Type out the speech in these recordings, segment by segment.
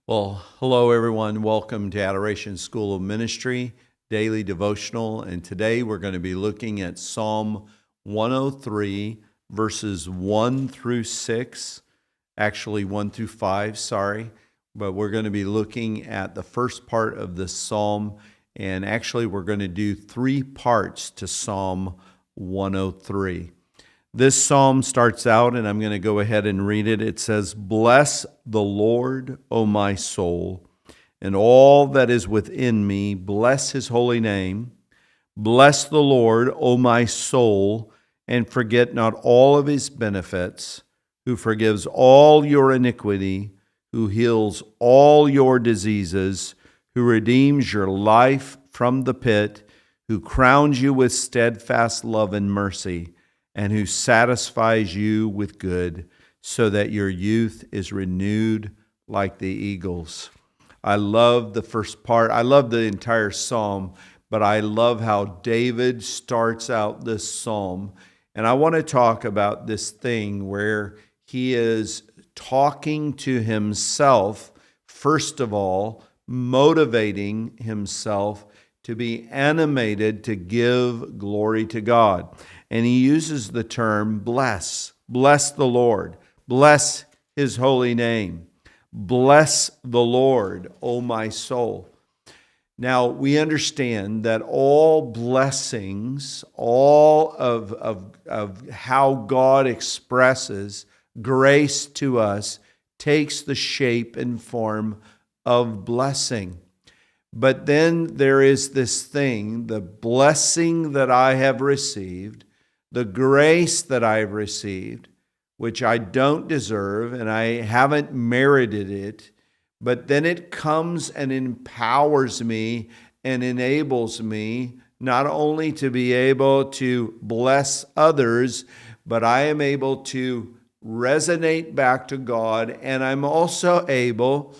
Well, hello everyone. Welcome to Adoration School of Ministry, Daily Devotional. And today we're going to be looking at Psalm 103, verses 1 through 6. Actually, 1 through 5, sorry. But we're going to be looking at the first part of this psalm. And actually, we're going to do three parts to Psalm 103. This psalm starts out, and I'm going to go ahead and read it. It says, "Bless the Lord, O my soul, and all that is within me. Bless his holy name. Bless the Lord, O my soul, and forget not all of his benefits, who forgives all your iniquity, who heals all your diseases, who redeems your life from the pit, who crowns you with steadfast love and mercy, and who satisfies you with good, so that your youth is renewed like the eagles." I love the first part. I love the entire psalm, but I love how David starts out this psalm. And I want to talk about this thing where he is talking to himself, first of all, motivating himself to be animated to give glory to God. And he uses the term bless. Bless the Lord. Bless his holy name. Bless the Lord, O my soul. Now, we understand that all blessings, all of how God expresses grace to us, takes the shape and form of blessing. But then there is this thing, the blessing that I have received, the grace that I've received, which I don't deserve and I haven't merited it, but then it comes and empowers me and enables me not only to be able to bless others, but I am able to resonate back to God, and I'm also able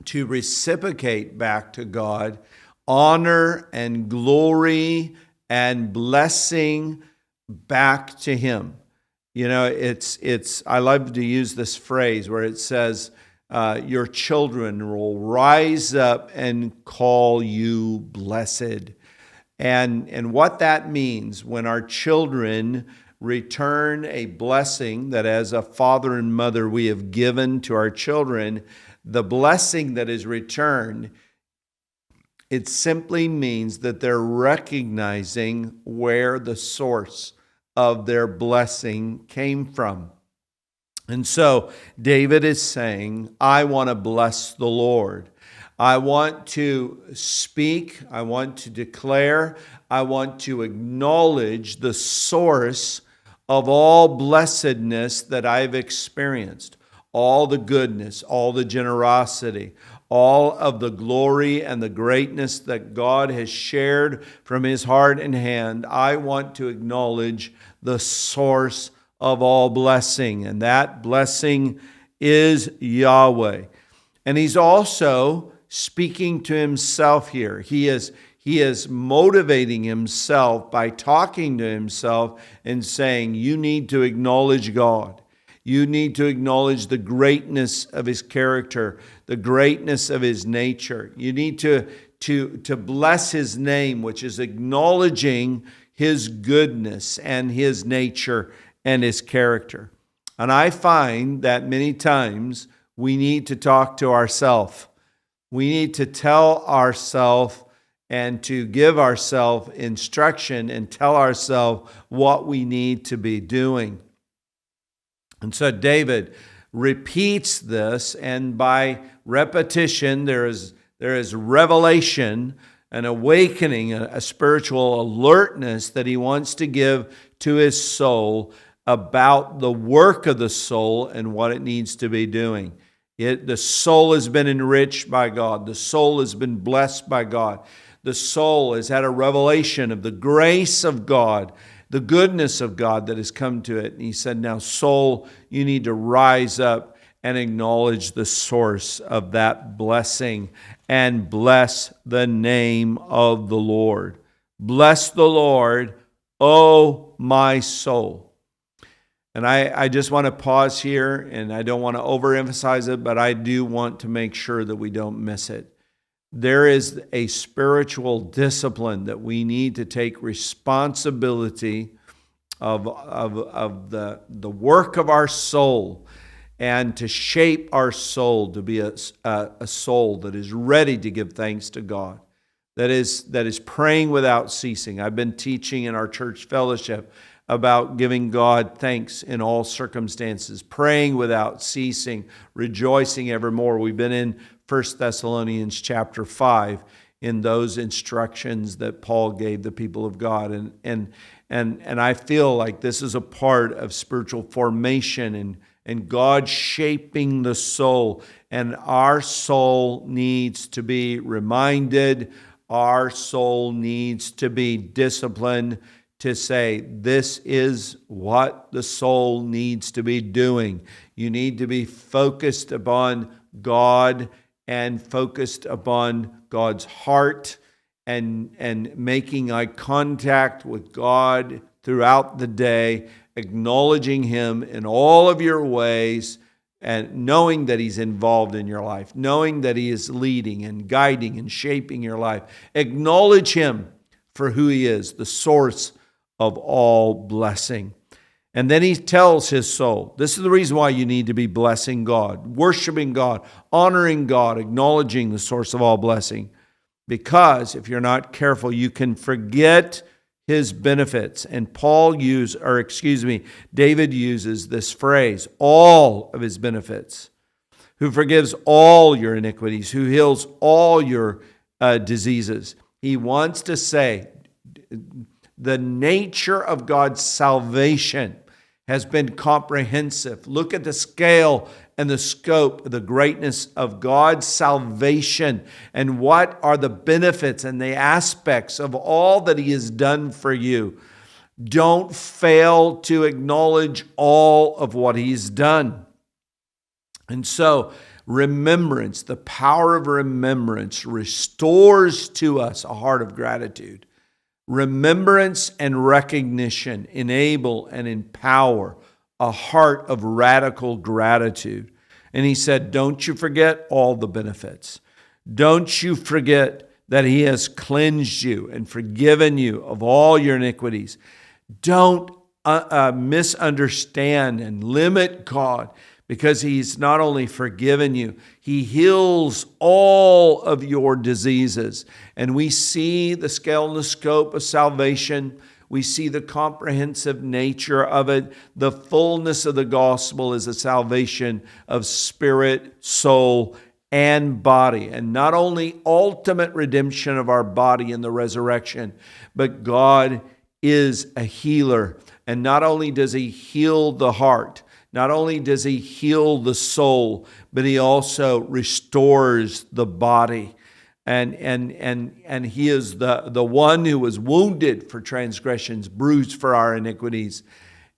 to reciprocate back to God honor and glory and blessing back to him. You know, I love to use this phrase where it says, your children will rise up and call you blessed. And what that means when our children return a blessing that as a father and mother we have given to our children, the blessing that is returned, it simply means that they're recognizing where the source of their blessing came from. And so David is saying, I want to bless the Lord. I want to speak, I want to declare, I want to acknowledge the source of all blessedness that I've experienced. All the goodness, all the generosity, all of the glory and the greatness that God has shared from his heart and hand. I want to acknowledge the source of all blessing, and that blessing is Yahweh. And he's also speaking to himself here. He is motivating himself by talking to himself and saying, you need to acknowledge God. You need to acknowledge the greatness of his character, the greatness of his nature. You need to bless his name, which is acknowledging his goodness and his nature and his character. And I find that many times we need to talk to ourselves. We need to tell ourselves and to give ourselves instruction and tell ourselves what we need to be doing. And so David repeats this, and by repetition, there is revelation, an awakening, a spiritual alertness that he wants to give to his soul about the work of the soul and what it needs to be doing. The soul has been enriched by God. The soul has been blessed by God. The soul has had a revelation of the grace of God, the goodness of God that has come to it. And he said, now, soul, you need to rise up and acknowledge the source of that blessing and bless the name of the Lord. Bless the Lord, O my soul. And I just want to pause here, and I don't want to overemphasize it, but I do want to make sure that we don't miss it. There is a spiritual discipline that we need to take responsibility of the work of our soul, and to shape our soul to be a soul that is ready to give thanks to God, that is praying without ceasing. I've been teaching in our church fellowship about giving God thanks in all circumstances, praying without ceasing, rejoicing evermore. We've been in 1 Thessalonians chapter 5 in those instructions that Paul gave the people of God. And I feel like this is a part of spiritual formation and God shaping the soul. And our soul needs to be reminded, our soul needs to be disciplined to say, this is what the soul needs to be doing. You need to be focused upon God and focused upon God's heart and making eye contact with God throughout the day, acknowledging Him in all of your ways, and knowing that He's involved in your life, knowing that He is leading and guiding and shaping your life. Acknowledge Him for who He is, the source of all blessing. And then he tells his soul, this is the reason why you need to be blessing God, worshiping God, honoring God, acknowledging the source of all blessing. Because if you're not careful, you can forget His benefits. And David uses this phrase, all of His benefits, who forgives all your iniquities, who heals all your diseases. He wants to say, the nature of God's salvation has been comprehensive. Look at the scale and the scope, the greatness of God's salvation, and what are the benefits and the aspects of all that He has done for you. Don't fail to acknowledge all of what He's done. And so, remembrance, the power of remembrance, restores to us a heart of gratitude. Remembrance and recognition enable and empower a heart of radical gratitude. And he said, don't you forget all the benefits. Don't you forget that He has cleansed you and forgiven you of all your iniquities. Don't misunderstand and limit God, because He's not only forgiven you, He heals all of your diseases. And we see the scale and the scope of salvation. We see the comprehensive nature of it. The fullness of the gospel is a salvation of spirit, soul, and body. And not only ultimate redemption of our body in the resurrection, but God is a healer. And not only does He heal the heart, not only does He heal the soul, but He also restores the body. And He is the one who was wounded for transgressions, bruised for our iniquities,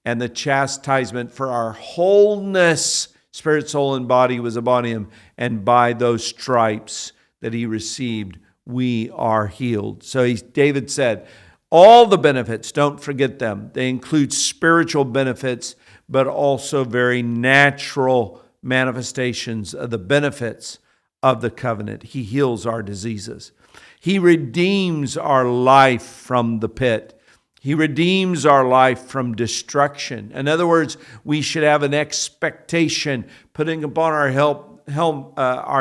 and the chastisement for our wholeness, spirit, soul, and body, was upon Him. And by those stripes that He received, we are healed. So David said, all the benefits, don't forget them. They include spiritual benefits, but also very natural manifestations of the benefits of the covenant. He heals our diseases. He redeems our life from the pit. He redeems our life from destruction. In other words, we should have an expectation, putting upon our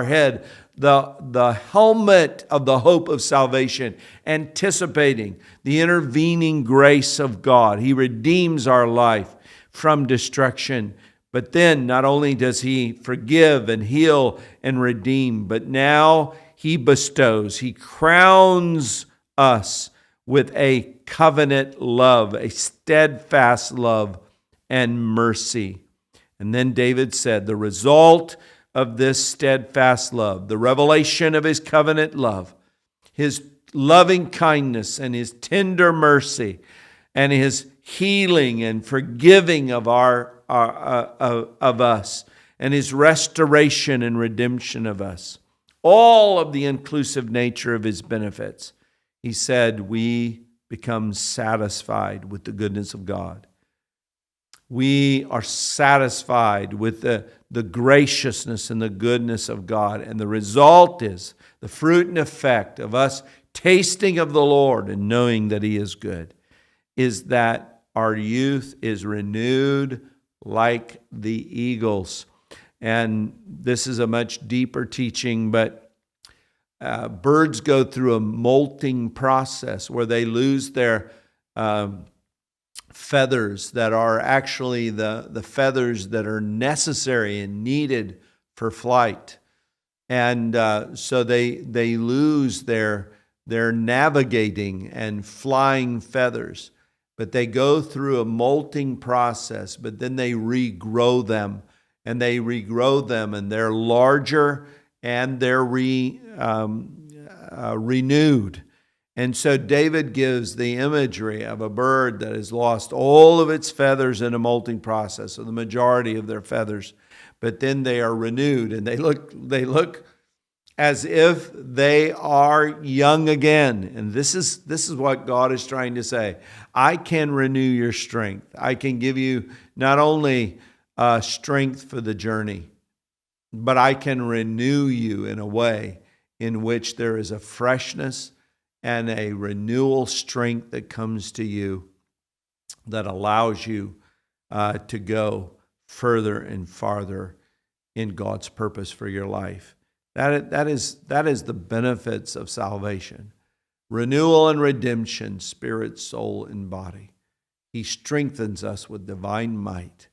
head the helmet of the hope of salvation, anticipating the intervening grace of God. He redeems our life from destruction. But then not only does He forgive and heal and redeem, but now He bestows, He crowns us with a covenant love, a steadfast love and mercy. And then David said, the result of this steadfast love, the revelation of His covenant love, His loving kindness and His tender mercy, and His healing and forgiving of us, and His restoration and redemption of us, all of the inclusive nature of His benefits. He said, we become satisfied with the goodness of God. We are satisfied with the graciousness and the goodness of God. And the result is the fruit and effect of us tasting of the Lord and knowing that He is good, is that our youth is renewed like the eagles. And this is a much deeper teaching, but birds go through a molting process where they lose their feathers that are actually the feathers that are necessary and needed for flight. And so they lose their navigating and flying feathers. But they go through a molting process, but then they regrow them. And they regrow them, and they're larger, and they're renewed. And so David gives the imagery of a bird that has lost all of its feathers in a molting process, or the majority of their feathers, but then they are renewed, and they look as if they are young again. And this is what God is trying to say. I can renew your strength. I can give you not only strength for the journey, but I can renew you in a way in which there is a freshness and a renewal strength that comes to you that allows you to go further and farther in God's purpose for your life. That is the benefits of salvation. Renewal and redemption, spirit, soul, and body. He strengthens us with divine might.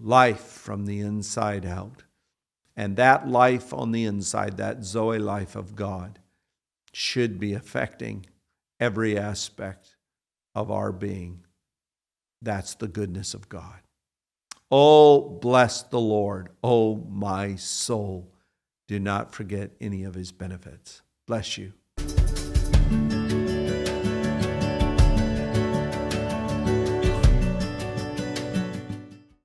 Life from the inside out. And that life on the inside, that Zoe life of God, should be affecting every aspect of our being. That's the goodness of God. Oh, bless the Lord, oh my soul. Do not forget any of His benefits. Bless you.